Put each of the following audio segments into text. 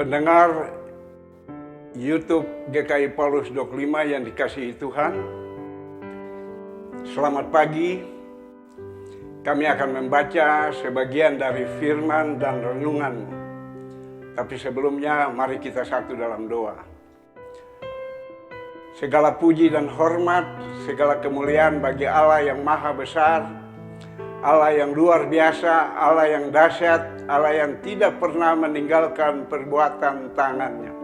Pendengar YouTube GKI Paulus 25 yang dikasihi Tuhan, selamat pagi. Kami akan membaca sebagian dari firman dan renungan. Tapi sebelumnya mari kita satu dalam doa. Segala puji dan hormat, segala kemuliaan bagi Allah yang maha besar, Allah yang luar biasa, Allah yang dahsyat, Allah yang tidak pernah meninggalkan perbuatan tangannya.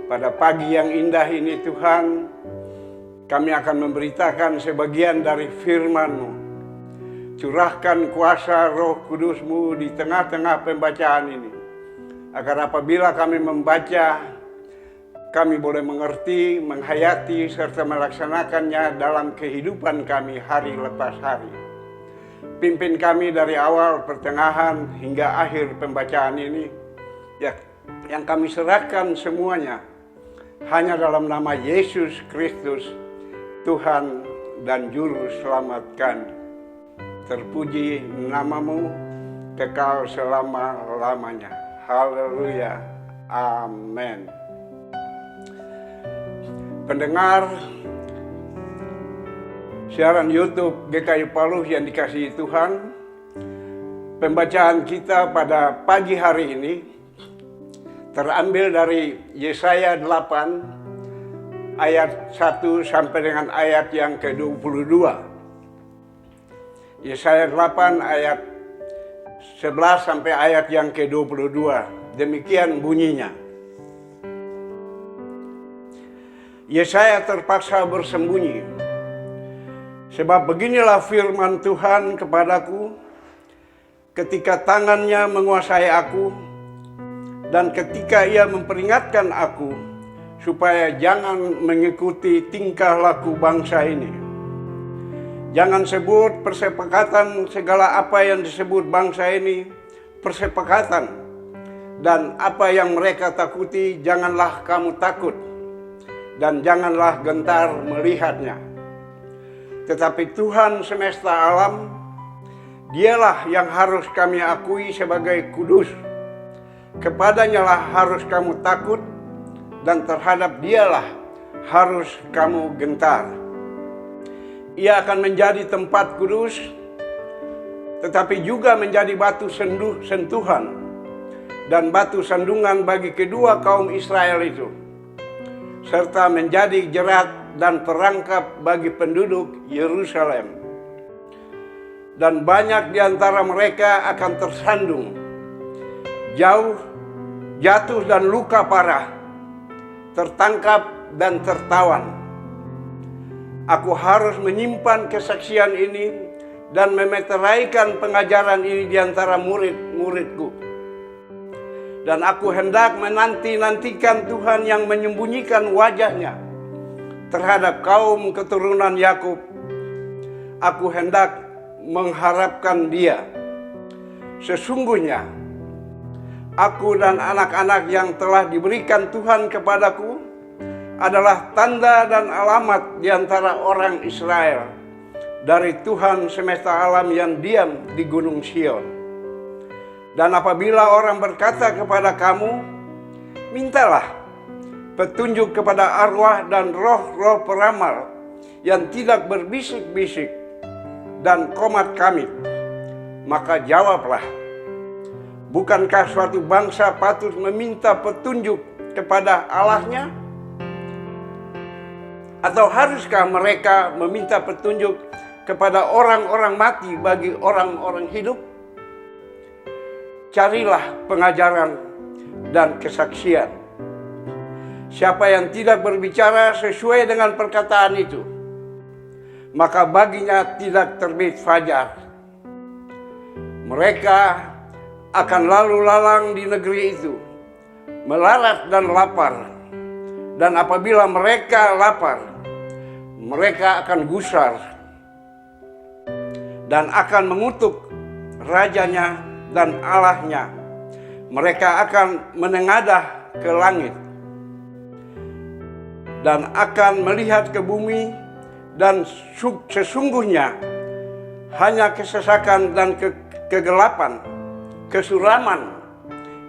Pada pagi yang indah ini Tuhan, kami akan memberitakan sebagian dari firman-Mu. Curahkan kuasa Roh Kudus-Mu di tengah-tengah pembacaan ini, agar apabila kami membaca, kami boleh mengerti, menghayati, serta melaksanakannya dalam kehidupan kami hari lepas hari. Pimpin kami dari awal, pertengahan, hingga akhir pembacaan ini, ya, yang kami serahkan semuanya hanya dalam nama Yesus Kristus, Tuhan dan Juru Selamat kami. Terpuji nama-Mu kekal selama-lamanya. Haleluya. Amin. Pendengar siaran YouTube GKI Paulus yang dikasihi Tuhan, pembacaan kita pada pagi hari ini terambil dari Yesaya 8 ayat 1 sampai dengan ayat yang ke-22. Yesaya 8 ayat 11 sampai ayat yang ke-22. Demikian bunyinya. Yesaya terpaksa bersembunyi. Sebab beginilah firman Tuhan kepadaku, ketika tangannya menguasai aku, dan ketika ia memperingatkan aku, supaya jangan mengikuti tingkah laku bangsa ini. Jangan sebut persepakatan segala apa yang disebut bangsa ini persepakatan, dan apa yang mereka takuti janganlah kamu takut, dan janganlah gentar melihatnya. Tetapi Tuhan semesta alam, Dialah yang harus kami akui sebagai kudus. Kepadanya lah harus kamu takut, dan terhadap Dialah harus kamu gentar. Ia akan menjadi tempat kudus, tetapi juga menjadi batu sentuhan dan batu sandungan bagi kedua kaum Israel itu, serta menjadi jerat dan perangkap bagi penduduk Yerusalem. Dan banyak di antara mereka akan tersandung, jauh, jatuh dan luka parah, tertangkap dan tertawan. Aku harus menyimpan kesaksian ini dan memeteraikan pengajaran ini di antara murid-muridku. Dan aku hendak menanti-nantikan Tuhan yang menyembunyikan wajahnya terhadap kaum keturunan Yakub. Aku hendak mengharapkan Dia. Sesungguhnya aku dan anak-anak yang telah diberikan Tuhan kepadaku adalah tanda dan alamat di antara orang Israel dari Tuhan semesta alam yang diam di Gunung Sion. Dan apabila orang berkata kepada kamu, mintalah petunjuk kepada arwah dan roh-roh peramal yang tidak berbisik-bisik dan komat kamit, maka jawablah, bukankah suatu bangsa patut meminta petunjuk kepada Allahnya? Atau haruskah mereka meminta petunjuk kepada orang-orang mati bagi orang-orang hidup? Carilah pengajaran dan kesaksian. Siapa yang tidak berbicara sesuai dengan perkataan itu, maka baginya tidak terbit fajar. Mereka akan lalu lalang di negeri itu, melarat dan lapar. Dan apabila mereka lapar, mereka akan gusar dan akan mengutuk rajanya dan Allahnya. Mereka akan menengadah ke langit dan akan melihat ke bumi, dan sesungguhnya hanya kesesakan dan kegelapan, kesuraman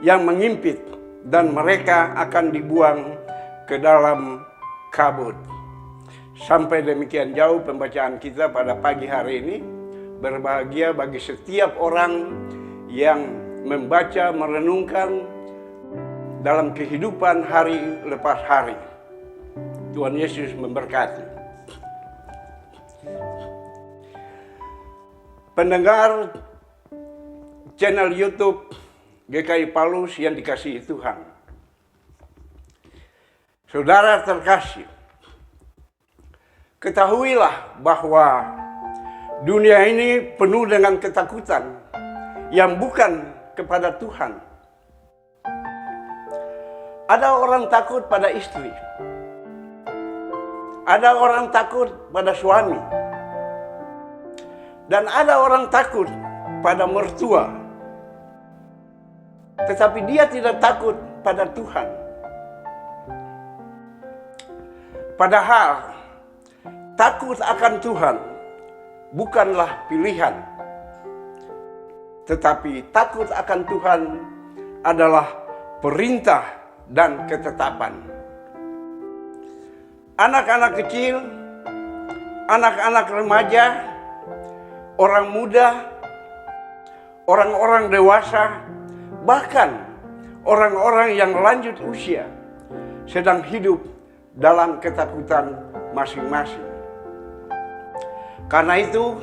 yang mengimpit dan mereka akan dibuang ke dalam kabut. Sampai demikian jauh pembacaan kita pada pagi hari ini. Berbahagia bagi setiap orang yang membaca, merenungkan dalam kehidupan hari lepas hari. Tuhan Yesus memberkati. Pendengar channel YouTube GKI Paulus yang dikasihi Tuhan. Saudara terkasih, ketahuilah bahwa dunia ini penuh dengan ketakutan yang bukan kepada Tuhan. Ada orang takut pada istri. Ada orang takut pada suami. Dan ada orang takut pada mertua. Tetapi dia tidak takut pada Tuhan. Padahal takut akan Tuhan bukanlah pilihan, tetapi takut akan Tuhan adalah perintah dan ketetapan. Anak-anak kecil, anak-anak remaja, orang muda, orang-orang dewasa, bahkan orang-orang yang lanjut usia sedang hidup dalam ketakutan masing-masing. Karena itu,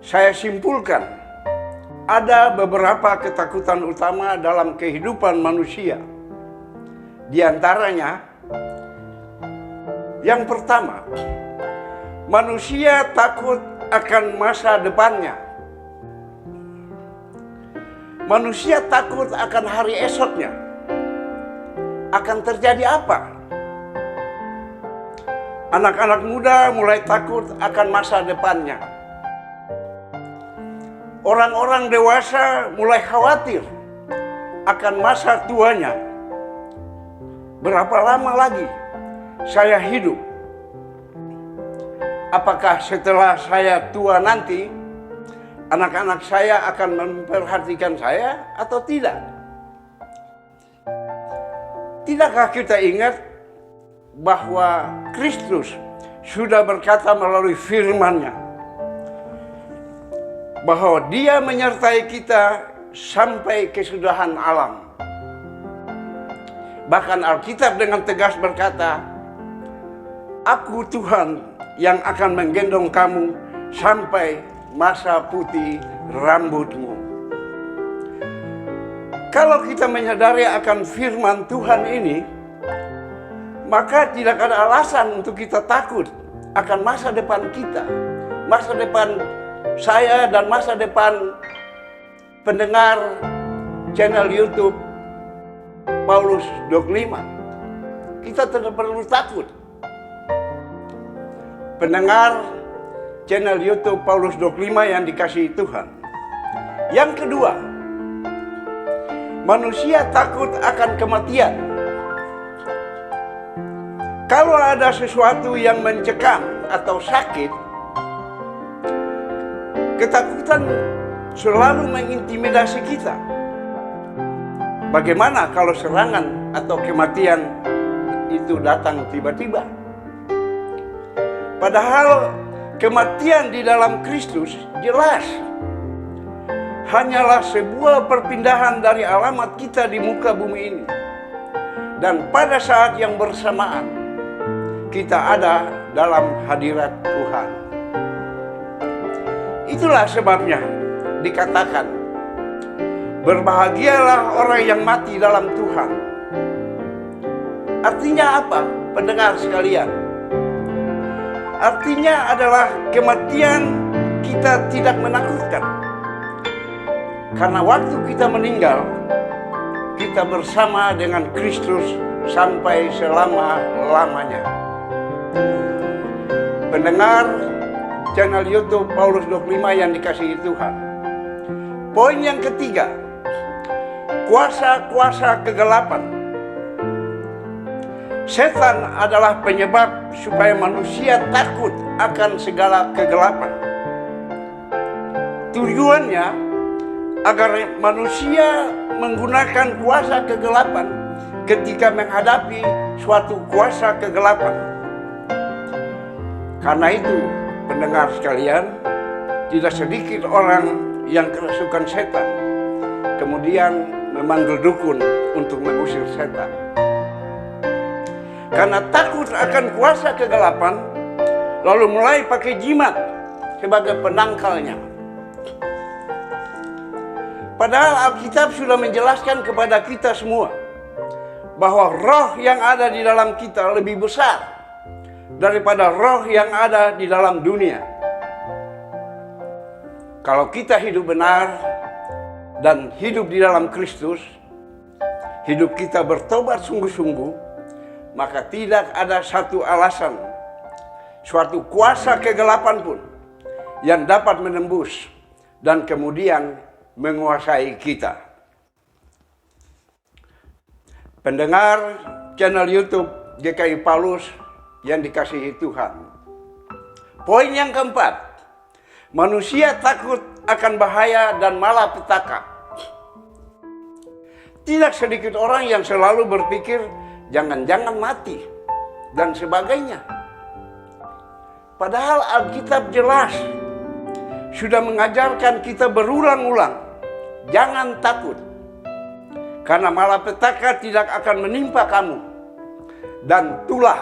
saya simpulkan ada beberapa ketakutan utama dalam kehidupan manusia. Di antaranya, yang pertama, manusia takut akan masa depannya. Manusia takut akan hari esoknya. Akan terjadi apa? Anak-anak muda mulai takut akan masa depannya. Orang-orang dewasa mulai khawatir akan masa tuanya. Berapa lama lagi saya hidup? Apakah setelah saya tua nanti, anak-anak saya akan memperhatikan saya atau tidak? Tidakkah kita ingat bahwa Kristus sudah berkata melalui firman-Nya bahwa Dia menyertai kita sampai kesudahan alam. Bahkan Alkitab dengan tegas berkata, "Aku Tuhan yang akan menggendong kamu sampai masa putih rambutmu." Kalau kita menyadari akan firman Tuhan ini, maka tidak ada alasan untuk kita takut akan masa depan kita, masa depan saya dan masa depan pendengar channel YouTube Paulus 25. Kita tidak perlu takut. Pendengar channel YouTube Paulus 25 yang dikasihi Tuhan. Yang kedua, manusia takut akan kematian. Kalau ada sesuatu yang mencekam atau sakit, ketakutan selalu mengintimidasi kita. Bagaimana kalau serangan atau kematian itu datang tiba-tiba? Padahal kematian di dalam Kristus jelas hanyalah sebuah perpindahan dari alamat kita di muka bumi ini. Dan pada saat yang bersamaan, kita ada dalam hadirat Tuhan. Itulah sebabnya dikatakan, berbahagialah orang yang mati dalam Tuhan. Artinya apa, pendengar sekalian? Artinya adalah kematian kita tidak menakutkan. Karena waktu kita meninggal, kita bersama dengan Kristus sampai selama-lamanya. Pendengar channel YouTube Paulus 25 yang dikasihi Tuhan. Poin yang ketiga, kuasa-kuasa kegelapan. Setan adalah penyebab supaya manusia takut akan segala kegelapan. Tujuannya agar manusia menggunakan kuasa kegelapan ketika menghadapi suatu kuasa kegelapan. Karena itu, pendengar sekalian, tidak sedikit orang yang kerasukan setan, kemudian memanggil dukun untuk mengusir setan. Karena takut akan kuasa kegelapan, lalu mulai pakai jimat sebagai penangkalnya. Padahal Alkitab sudah menjelaskan kepada kita semua bahwa roh yang ada di dalam kita lebih besar daripada roh yang ada di dalam dunia. Kalau kita hidup benar dan hidup di dalam Kristus, hidup kita bertobat sungguh-sungguh, maka tidak ada satu alasan, suatu kuasa kegelapan pun yang dapat menembus dan kemudian menguasai kita. Pendengar channel YouTube GKI Paulus yang dikasihi Tuhan. Poin yang keempat, manusia takut akan bahaya dan malapetaka. Tidak sedikit orang yang selalu berpikir jangan-jangan mati dan sebagainya. Padahal Alkitab jelas sudah mengajarkan kita berulang-ulang, jangan takut, karena malapetaka tidak akan menimpa kamu, dan tulah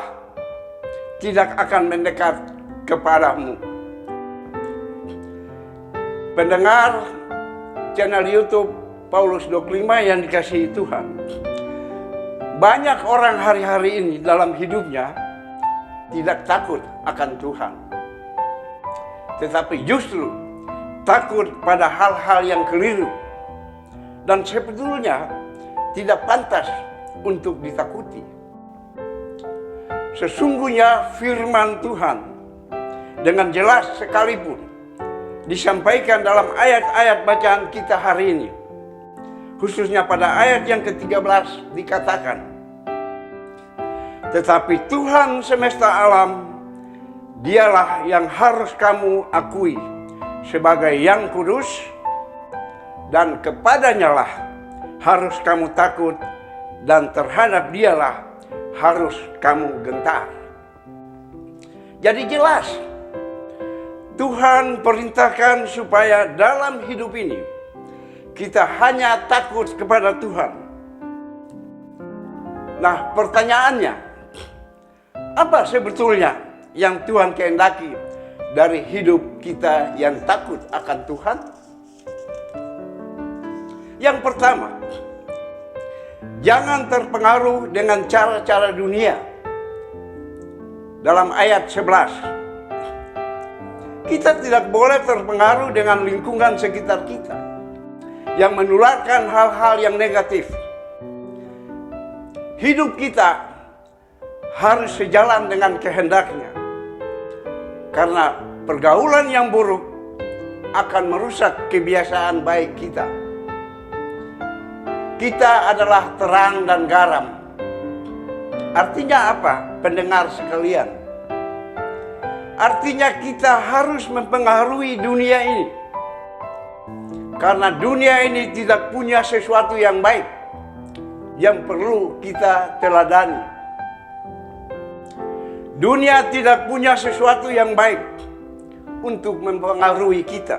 tidak akan mendekat kepadamu. Pendengar channel YouTube Paulus 25 yang dikasihi Tuhan, banyak orang hari-hari ini dalam hidupnya tidak takut akan Tuhan, tetapi justru takut pada hal-hal yang keliru dan sebetulnya tidak pantas untuk ditakuti. Sesungguhnya firman Tuhan dengan jelas sekalipun disampaikan dalam ayat-ayat bacaan kita hari ini, khususnya pada ayat yang ke-13 dikatakan, tetapi Tuhan semesta alam, dialah yang harus kamu akui sebagai yang kudus, dan kepadanya lah harus kamu takut, dan terhadap dialah harus kamu gentar. Jadi jelas, Tuhan perintahkan supaya dalam hidup ini kita hanya takut kepada Tuhan. Nah, pertanyaannya, apa sebetulnya yang Tuhan kehendaki dari hidup kita yang takut akan Tuhan? Yang pertama, jangan terpengaruh dengan cara-cara dunia. Dalam ayat 11, kita tidak boleh terpengaruh dengan lingkungan sekitar kita yang menularkan hal-hal yang negatif. Hidup kita harus sejalan dengan kehendaknya, karena pergaulan yang buruk akan merusak kebiasaan baik kita. Kita adalah terang dan garam. Artinya apa, pendengar sekalian? Artinya kita harus mempengaruhi dunia ini, karena dunia ini tidak punya sesuatu yang baik yang perlu kita teladani. Dunia tidak punya sesuatu yang baik untuk mempengaruhi kita,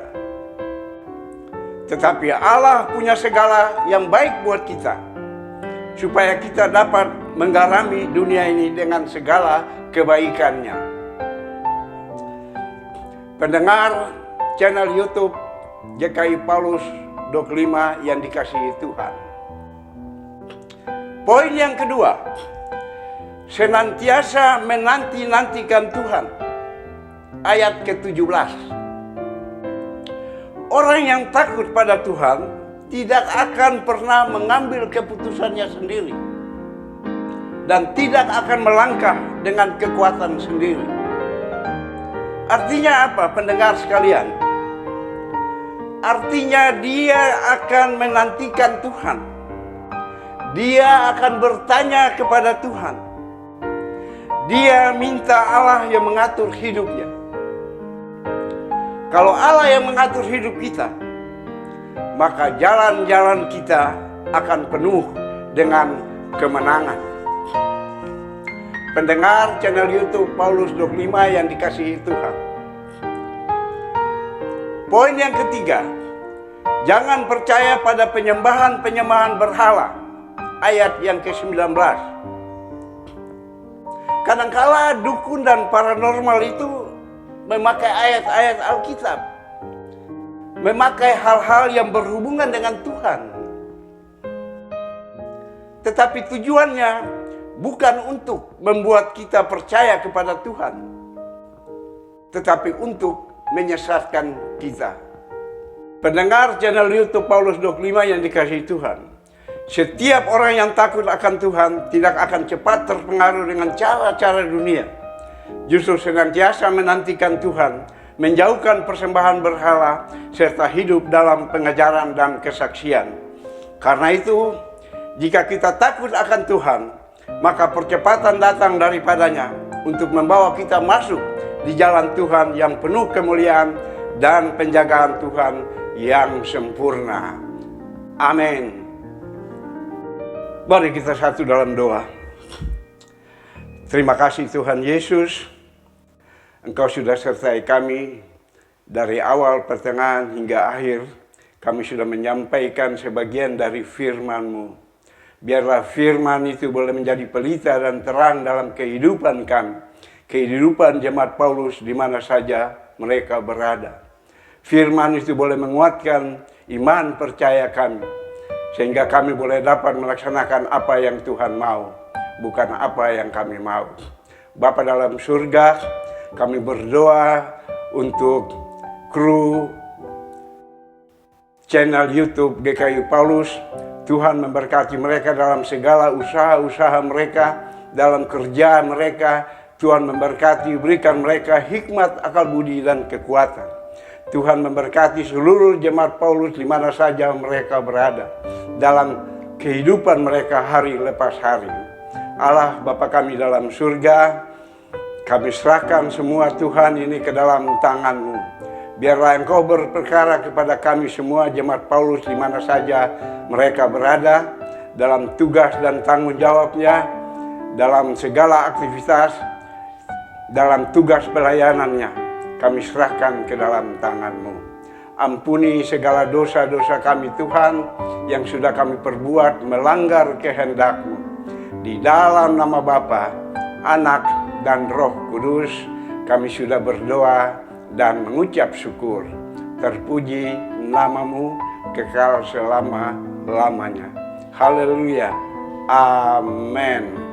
tetapi Allah punya segala yang baik buat kita, supaya kita dapat menggarami dunia ini dengan segala kebaikannya. Pendengar channel YouTube GKI Paulus 25 yang dikasihi Tuhan. Poin yang kedua, senantiasa menanti-nantikan Tuhan. Ayat ke-17. Orang yang takut pada Tuhan tidak akan pernah mengambil keputusannya sendiri dan tidak akan melangkah dengan kekuatan sendiri. Artinya apa, pendengar sekalian? Artinya dia akan menantikan Tuhan. Dia akan bertanya kepada Tuhan. Dia minta Allah yang mengatur hidupnya. Kalau Allah yang mengatur hidup kita, maka jalan-jalan kita akan penuh dengan kemenangan. Pendengar channel YouTube Paulus 25 yang dikasihi Tuhan. Poin yang ketiga, jangan percaya pada penyembahan berhala. Ayat yang ke-19. Kadangkala dukun dan paranormal itu memakai ayat-ayat Alkitab, memakai hal-hal yang berhubungan dengan Tuhan. Tetapi tujuannya bukan untuk membuat kita percaya kepada Tuhan, tetapi untuk menyesatkan kita. Pendengar channel YouTube Paulus 25 yang dikasihi Tuhan, setiap orang yang takut akan Tuhan tidak akan cepat terpengaruh dengan cara-cara dunia. Justru senantiasa menantikan Tuhan, menjauhkan persembahan berhala, serta hidup dalam pengajaran dan kesaksian. Karena itu, jika kita takut akan Tuhan, maka percepatan datang daripadanya untuk membawa kita masuk di jalan Tuhan yang penuh kemuliaan dan penjagaan Tuhan yang sempurna. Amin. Mari kita satu dalam doa. Terima kasih Tuhan Yesus, Engkau sudah sertai kami dari awal, pertengahan hingga akhir. Kami sudah menyampaikan sebagian dari firman-Mu. Biarlah firman itu boleh menjadi pelita dan terang dalam kehidupan kami, kehidupan jemaat Paulus di mana saja mereka berada. Firman itu boleh menguatkan iman percaya kami, sehingga kami boleh dapat melaksanakan apa yang Tuhan mau, bukan apa yang kami mau. Bapa dalam surga, kami berdoa untuk kru channel YouTube GKI Paulus. Tuhan memberkati mereka dalam segala usaha-usaha mereka, dalam kerja mereka. Tuhan memberkati, berikan mereka hikmat, akal budi, dan kekuatan. Tuhan memberkati seluruh jemaat Paulus di mana saja mereka berada, dalam kehidupan mereka hari lepas hari. Allah Bapa kami dalam surga, kami serahkan semua Tuhan ini ke dalam tangan-Mu. Biarlah Engkau berperkara kepada kami semua jemaat Paulus di mana saja mereka berada, dalam tugas dan tanggung jawabnya, dalam segala aktivitas, dalam tugas pelayanannya. Kami serahkan ke dalam tangan-Mu. Ampuni segala dosa-dosa kami Tuhan yang sudah kami perbuat melanggar kehendak-Mu. Di dalam nama Bapa, Anak, dan Roh Kudus, kami sudah berdoa dan mengucap syukur. Terpuji nama-Mu kekal selama-lamanya. Haleluya. Amin.